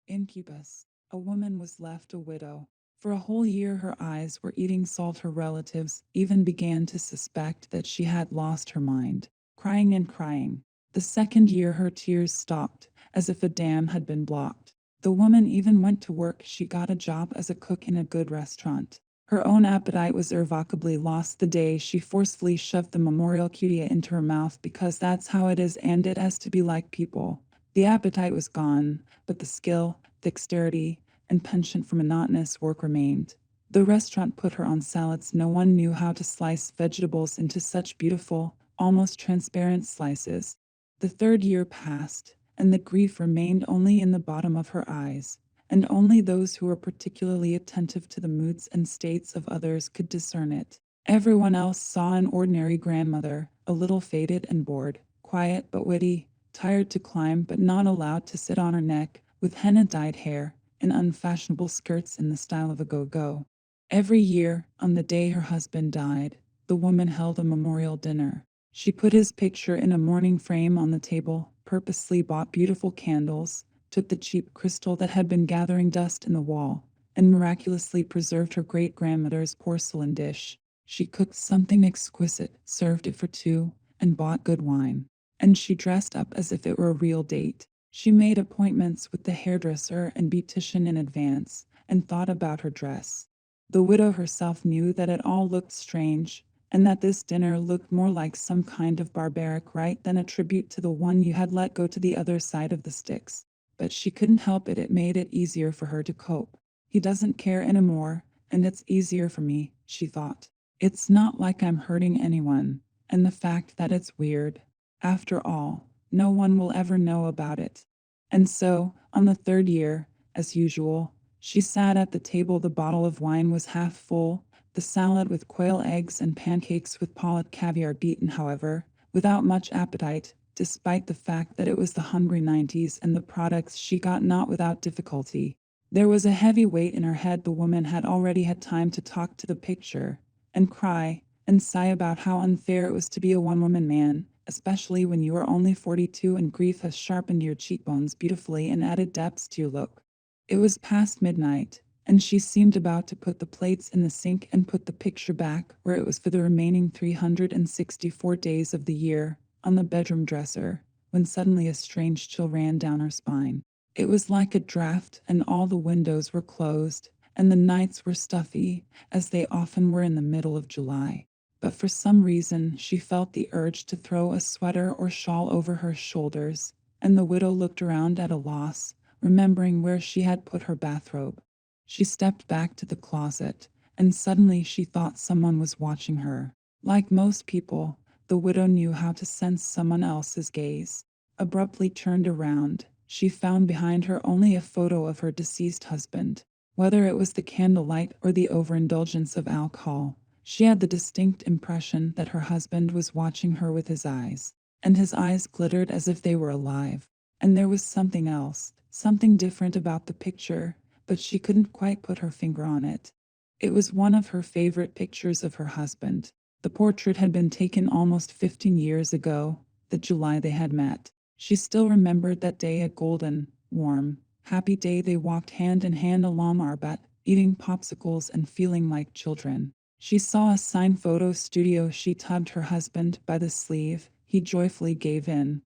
Incubus. A woman was left a widow. For a whole year her eyes were eating salt. Her relatives even began to suspect that she had lost her mind, crying and crying. The second year her tears stopped, as if a dam had been blocked. The woman even went to work. She got a job as a cook in a good restaurant. Her own appetite was irrevocably lost the day she forcefully shoved the memorial cutia into her mouth, because that's how it is and it has to be like people. The appetite was gone, but the skill, dexterity, and penchant for monotonous work remained. The restaurant put her on salads. No one knew how to slice vegetables into such beautiful, almost transparent slices. The third year passed, and the grief remained only in the bottom of her eyes, and only those who were particularly attentive to the moods and states of others could discern it. Everyone else saw an ordinary grandmother, a little faded and bored, quiet but witty, tired to climb but not allowed to sit on her neck, with henna-dyed hair and unfashionable skirts in the style of a go-go. Every year, on the day her husband died, the woman held a memorial dinner. She put his picture in a mourning frame on the table, purposely bought beautiful candles, took the cheap crystal that had been gathering dust in the wall, and miraculously preserved her great-grandmother's porcelain dish. She cooked something exquisite, served it for two, and bought good wine. And she dressed up as if it were a real date. She made appointments with the hairdresser and beautician in advance, and thought about her dress. The widow herself knew that it all looked strange, and that this dinner looked more like some kind of barbaric rite than a tribute to the one you had let go to the other side of the sticks. But she couldn't help it. It made it easier for her to cope. He doesn't care anymore, and it's easier for me, she thought. It's not like I'm hurting anyone, and the fact that it's weird. After all, no one will ever know about it. And so, on the third year, as usual, she sat at the table. The bottle of wine was half full, the salad with quail eggs and pancakes with pollard caviar beaten, however, without much appetite, despite the fact that it was the hungry 90s, and the products she got not without difficulty. There was a heavy weight in her head. The woman had already had time to talk to the picture, and cry, and sigh about how unfair it was to be a one-woman man, especially when you are only 42 and grief has sharpened your cheekbones beautifully and added depths to your look. It was past midnight, and she seemed about to put the plates in the sink and put the picture back where it was for the remaining 364 days of the year, on the bedroom dresser, when suddenly a strange chill ran down her spine. It was like a draft, and all the windows were closed, and the nights were stuffy, as they often were in the middle of July. But for some reason she felt the urge to throw a sweater or shawl over her shoulders, and the widow looked around at a loss, remembering where she had put her bathrobe. She stepped back to the closet, and suddenly she thought someone was watching her. Like most people, the widow knew how to sense someone else's gaze. Abruptly turned around, she found behind her only a photo of her deceased husband. Whether it was the candlelight or the overindulgence of alcohol, she had the distinct impression that her husband was watching her with his eyes, and his eyes glittered as if they were alive. And there was something else, something different about the picture, but she couldn't quite put her finger on it. It was one of her favorite pictures of her husband. The portrait had been taken almost 15 years ago, the July they had met. She still remembered that day, a golden, warm, happy day. They walked hand in hand along Arbat, eating popsicles and feeling like children. She saw a signed photo studio. She tugged her husband by the sleeve. He joyfully gave in.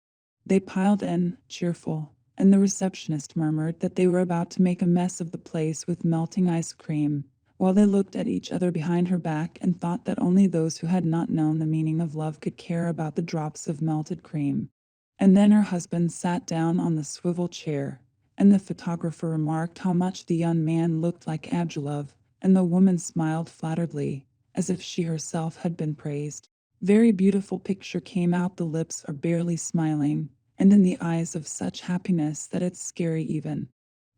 They piled in, cheerful, and the receptionist murmured that they were about to make a mess of the place with melting ice cream, while they looked at each other behind her back and thought that only those who had not known the meaning of love could care about the drops of melted cream. And then her husband sat down on the swivel chair, and the photographer remarked how much the young man looked like Abdulov, and the woman smiled flatteredly, as if she herself had been praised. Very beautiful picture, came out. The lips are barely smiling, and in the eyes of such happiness that it's scary even.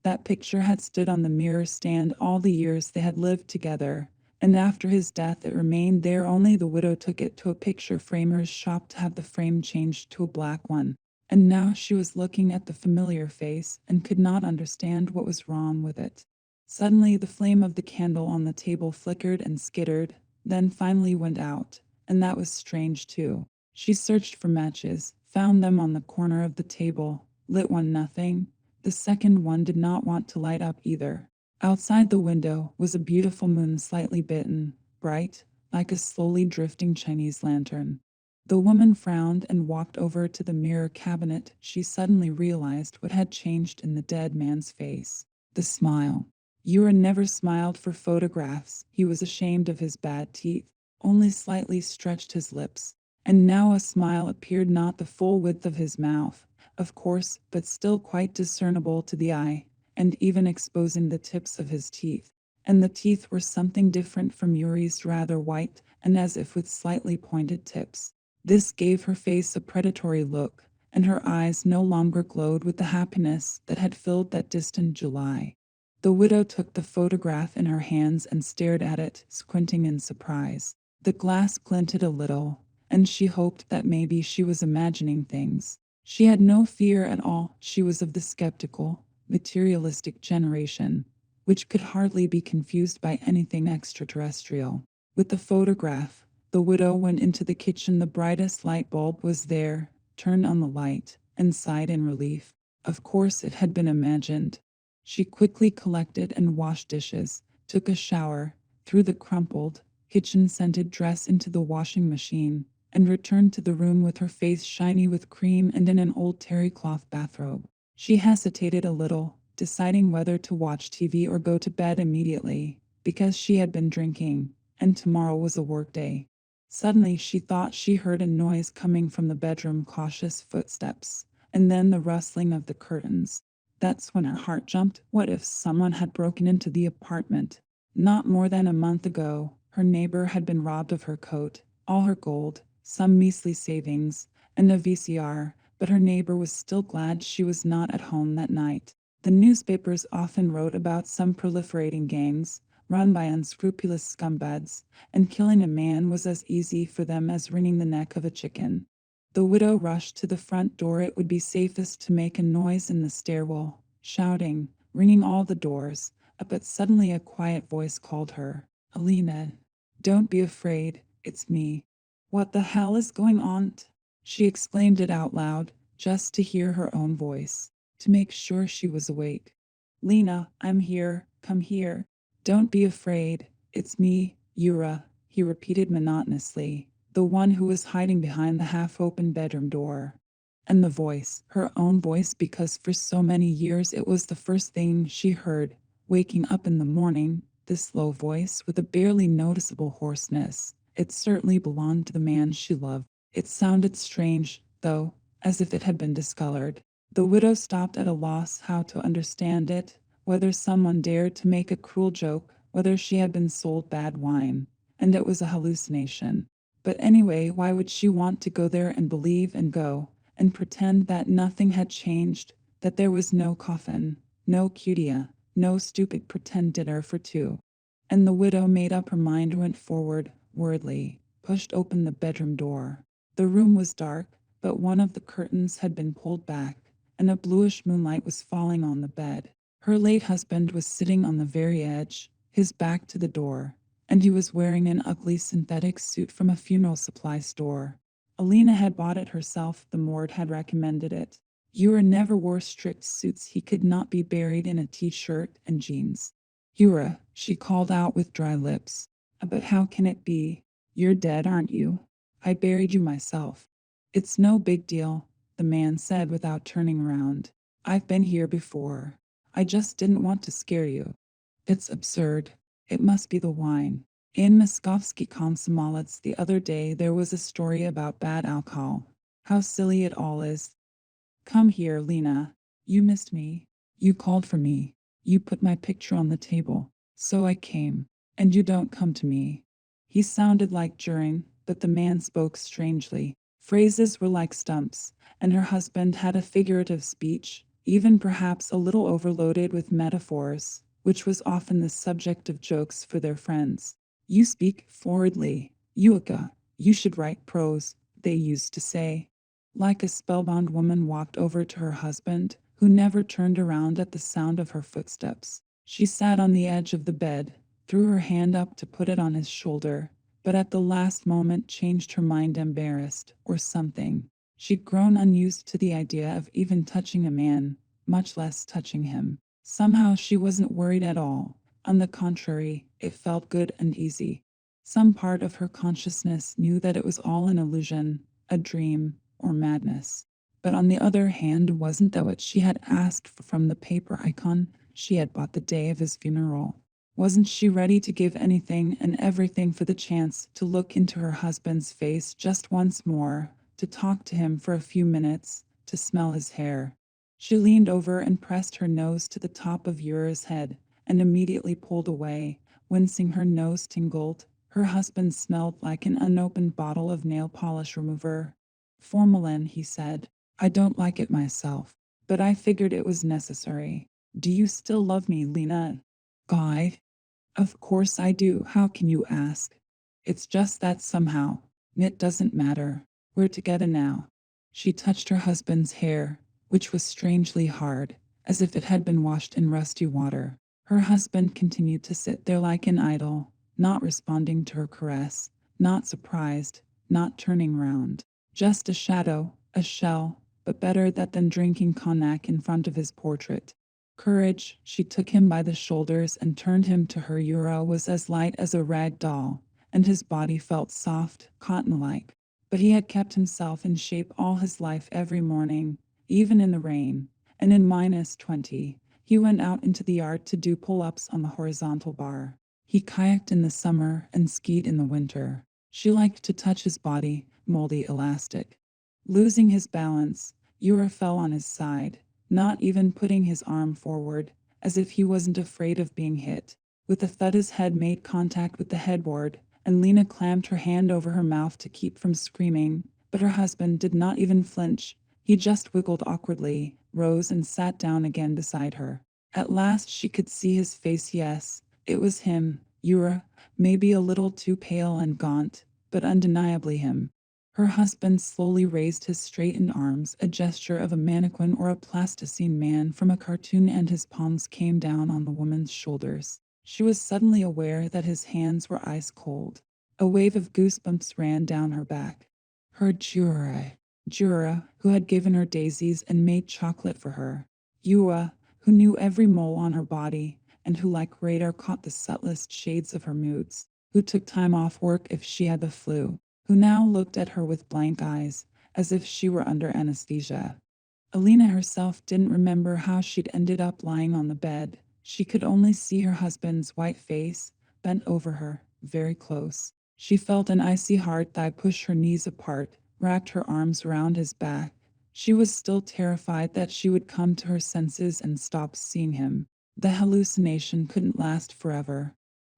That picture had stood on the mirror stand all the years they had lived together, and after his death it remained there. Only the widow took it to a picture framer's shop to have the frame changed to a black one. And now she was looking at the familiar face and could not understand what was wrong with it. Suddenly the flame of the candle on the table flickered and skittered, then finally went out, and that was strange too. She searched for matches, found them on the corner of the table, lit one. Nothing. The second one did not want to light up either. Outside the window was a beautiful moon, slightly bitten, bright, like a slowly drifting Chinese lantern. The woman frowned and walked over to the mirror cabinet. She suddenly realized what had changed in the dead man's face. The smile. Yura never smiled for photographs. He was ashamed of his bad teeth, only slightly stretched his lips. And now a smile appeared, not the full width of his mouth, of course, but still quite discernible to the eye, and even exposing the tips of his teeth. And the teeth were something different from Yuri's, rather white, and as if with slightly pointed tips. This gave her face a predatory look, and her eyes no longer glowed with the happiness that had filled that distant July. The widow took the photograph in her hands and stared at it, squinting in surprise. The glass glinted a little, and she hoped that maybe she was imagining things. She had no fear at all. She was of the skeptical, materialistic generation, which could hardly be confused by anything extraterrestrial. With the photograph, the widow went into the kitchen. The brightest light bulb was there, turned on the light, and sighed in relief. Of course, it had been imagined. She quickly collected and washed dishes, took a shower, threw the crumpled, kitchen-scented dress into the washing machine, and returned to the room with her face shiny with cream and in an old terry cloth bathrobe. She hesitated a little, deciding whether to watch TV or go to bed immediately, because she had been drinking, and tomorrow was a work day. Suddenly she thought she heard a noise coming from the bedroom, cautious footsteps, and then the rustling of the curtains. That's when her heart jumped. What if someone had broken into the apartment? Not more than a month ago, her neighbor had been robbed of her coat, all her gold, some measly savings, and a VCR, but her neighbor was still glad she was not at home that night. The newspapers often wrote about some proliferating gangs, run by unscrupulous scumbags, and killing a man was as easy for them as wringing the neck of a chicken. The widow rushed to the front door. It would be safest to make a noise in the stairwell, shouting, ringing all the doors, but suddenly a quiet voice called her. Alina, don't be afraid, it's me. What the hell is going on? She exclaimed it out loud, just to hear her own voice, to make sure she was awake. Lena, I'm here, come here. Don't be afraid, it's me, Yura, he repeated monotonously, the one who was hiding behind the half-open bedroom door. And the voice, her own voice, because for so many years it was the first thing she heard, waking up in the morning, this low voice with a barely noticeable hoarseness. It certainly belonged to the man she loved. It sounded strange, though, as if it had been discolored. The widow stopped at a loss how to understand it, whether someone dared to make a cruel joke, whether she had been sold bad wine, and it was a hallucination. But anyway, why would she want to go there and believe and go, and pretend that nothing had changed, that there was no coffin, no cutia, no stupid pretend dinner for two? And the widow made up her mind, went forward, wordly, pushed open the bedroom door. The room was dark, but one of the curtains had been pulled back, and a bluish moonlight was falling on the bed. Her late husband was sitting on the very edge, his back to the door, and he was wearing an ugly synthetic suit from a funeral supply store. Alina had bought it herself, the morgue had recommended it. Yura never wore strict suits. He could not be buried in a t-shirt and jeans. Yura, she called out with dry lips. But how can it be? You're dead, aren't you? I buried you myself. It's no big deal, the man said without turning around. I've been here before. I just didn't want to scare you. It's absurd. It must be the wine. In Moskovsky Komsomolets the other day there was a story about bad alcohol. How silly it all is. Come here, Lena. You missed me. You called for me. You put my picture on the table. So I came. And you don't come to me. He sounded like Durin, but the man spoke strangely. Phrases were like stumps, and her husband had a figurative speech, even perhaps a little overloaded with metaphors, which was often the subject of jokes for their friends. You speak forwardly, Yuka. You should write prose, they used to say. Like a spellbound woman walked over to her husband, who never turned around at the sound of her footsteps. She sat on the edge of the bed, threw her hand up to put it on his shoulder, but at the last moment changed her mind, embarrassed, or something. She'd grown unused to the idea of even touching a man, much less touching him. Somehow she wasn't worried at all. On the contrary, it felt good and easy. Some part of her consciousness knew that it was all an illusion, a dream, or madness. But on the other hand, wasn't that what she had asked for from the paper icon she had bought the day of his funeral? Wasn't she ready to give anything and everything for the chance to look into her husband's face just once more, to talk to him for a few minutes, to smell his hair? She leaned over and pressed her nose to the top of Ura's head, and immediately pulled away, wincing. Her nose tingled. Her husband smelled like an unopened bottle of nail polish remover. Formalin, he said. I don't like it myself, but I figured it was necessary. Do you still love me, Lena? Guy? Of course I do. How can you ask? It's just that somehow, it doesn't matter. We're together now. She touched her husband's hair, which was strangely hard, as if it had been washed in rusty water. Her husband continued to sit there like an idol, not responding to her caress, not surprised, not turning round. Just a shadow, a shell, but better that than drinking cognac in front of his portrait. Courage, she took him by the shoulders and turned him to her. Ura was as light as a rag doll, and his body felt soft, cotton-like. But he had kept himself in shape all his life. Every morning, even in the rain, and in -20, he went out into the yard to do pull-ups on the horizontal bar. He kayaked in the summer and skied in the winter. She liked to touch his body, moldy elastic. Losing his balance, Ura fell on his side, not even putting his arm forward, as if he wasn't afraid of being hit. With a thud, his head made contact with the headboard, and Lena clammed her hand over her mouth to keep from screaming, but her husband did not even flinch. He just wiggled awkwardly, rose and sat down again beside her. At last she could see his face. Yes, it was him, Ura, maybe a little too pale and gaunt, but undeniably him. Her husband slowly raised his straightened arms, a gesture of a mannequin or a plasticine man from a cartoon, and his palms came down on the woman's shoulders. She was suddenly aware that his hands were ice cold. A wave of goosebumps ran down her back. Her Jura, who had given her daisies and made chocolate for her. Yua, who knew every mole on her body, and who, like radar, caught the subtlest shades of her moods. Who took time off work if she had the flu. Who now looked at her with blank eyes, as if she were under anesthesia. Alina herself didn't remember how she'd ended up lying on the bed. She could only see her husband's white face, bent over her, very close. She felt an icy hard thigh push her knees apart, wrapped her arms around his back. She was still terrified that she would come to her senses and stop seeing him. The hallucination couldn't last forever.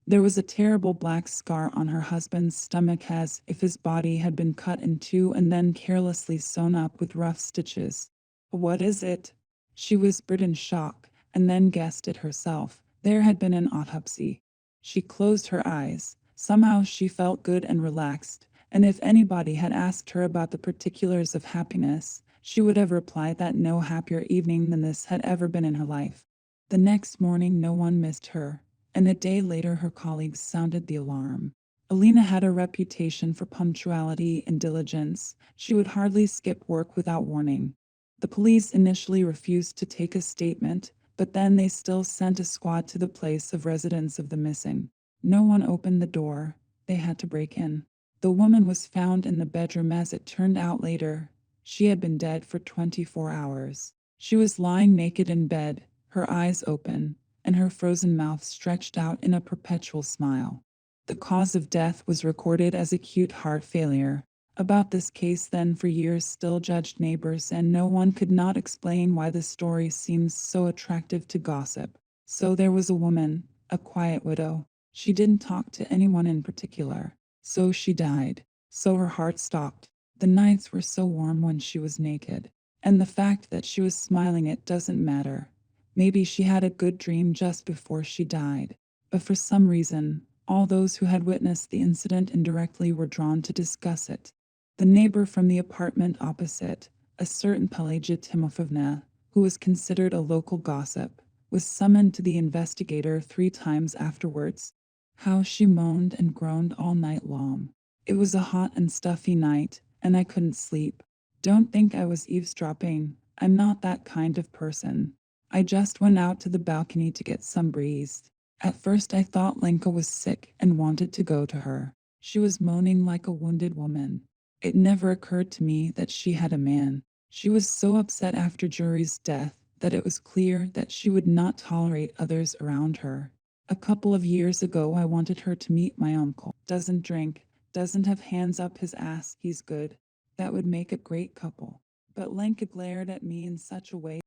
There was a terrible black scar on her husband's stomach, as if his body had been cut in two and then carelessly sewn up with rough stitches. What is it? She whispered in shock, and then guessed it herself. There had been an autopsy. She closed her eyes. Somehow she felt good and relaxed, and if anybody had asked her about the particulars of happiness, she would have replied that no happier evening than this had ever been in her life. The next morning no one missed her, and a day later her colleagues sounded the alarm. Alina had a reputation for punctuality and diligence. She would hardly skip work without warning. The police initially refused to take a statement, but then they still sent a squad to the place of residence of the missing. No one opened the door. They had to break in. The woman was found in the bedroom. As it turned out later, she had been dead for 24 hours. She was lying naked in bed, her eyes open, and her frozen mouth stretched out in a perpetual smile. The cause of death was recorded as acute heart failure. About this case then for years still judged neighbors, and no one could not explain why the story seems so attractive to gossip. So there was a woman, a quiet widow. She didn't talk to anyone in particular. So she died. So her heart stopped. The nights were so warm when she was naked. And the fact that she was smiling, it doesn't matter. Maybe she had a good dream just before she died. But for some reason, all those who had witnessed the incident indirectly were drawn to discuss it. The neighbor from the apartment opposite, a certain Pelagia Timofovna, who was considered a local gossip, was summoned to the investigator 3 times afterwards. How she moaned and groaned all night long. It was a hot and stuffy night, and I couldn't sleep. Don't think I was eavesdropping. I'm not that kind of person. I just went out to the balcony to get some breeze. At first, I thought Lenka was sick and wanted to go to her. She was moaning like a wounded woman. It never occurred to me that she had a man. She was so upset after Jury's death that it was clear that she would not tolerate others around her. A couple of years ago, I wanted her to meet my uncle. Doesn't drink, doesn't have hands up his ass, he's good. That would make a great couple. But Lenka glared at me in such a way